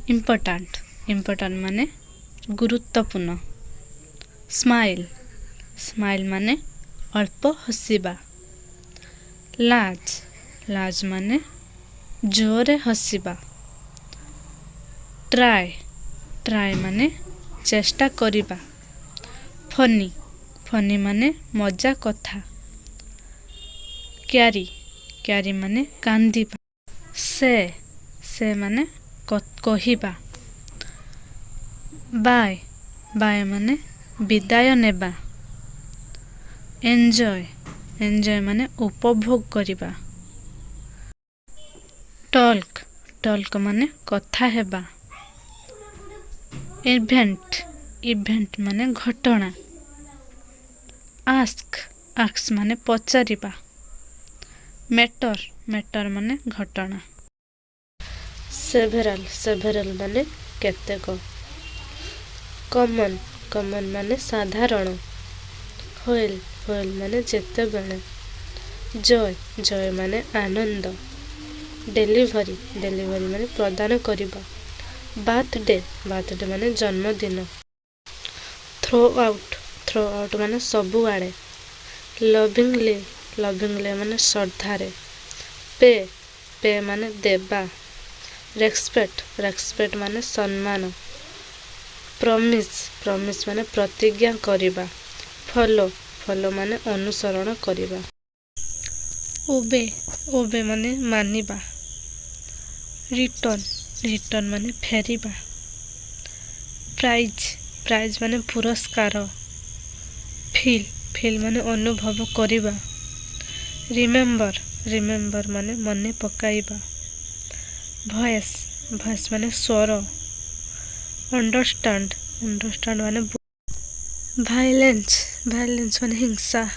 Important important माने गुरुत्वपूर्ण। Smile smile माने अल्प हसिबा। लाज लाज माने जोरे हसिबा। ट्राए ट्राए माने चेष्टा करिबा। फनी फनी माने मजा कथा। क्यारी क्यारी माने कांदिबा। से माने कहिबा। बाय बाय माने विदाय नेबा। एन्जॉय एन्जॉय माने उपभोग करिबा। टॉल्क टॉल्क माने कथा हेबा। इवेंट इवेंट माने घटना। आस्क आस्क माने पचारिबा। मैटर मैटर माने घटना। सेवेरल सेवेरल माने केतेक। कॉमन कॉमन माने साधारण। होइल होइल माने जेतेबेले। जॉय जॉय माने आनंद। डेलीवरी डेलीवरी माने प्रदान करिबा। बार्थडे बार्थडे माने जन्मदिन। थ्रो आउट माने सबुआड़े। लविंगली माने श्रद्धारे। पे पे माने देबा। रेस्पेक्ट माने सम्मान। प्रॉमिस माने प्रतिज्ञा करिबा। फॉलो माने अनुसरण करिबा। ओबे माने मानिबा। रिटर्न माने फेरिबा। प्राइज माने पुरस्कार। फील माने अनुभव करिबा। रिमेम्बर माने मने पकाइबा। भॉइस माने स्वर। अंडरस्टैंड माने वायलेंस माने हिंसा।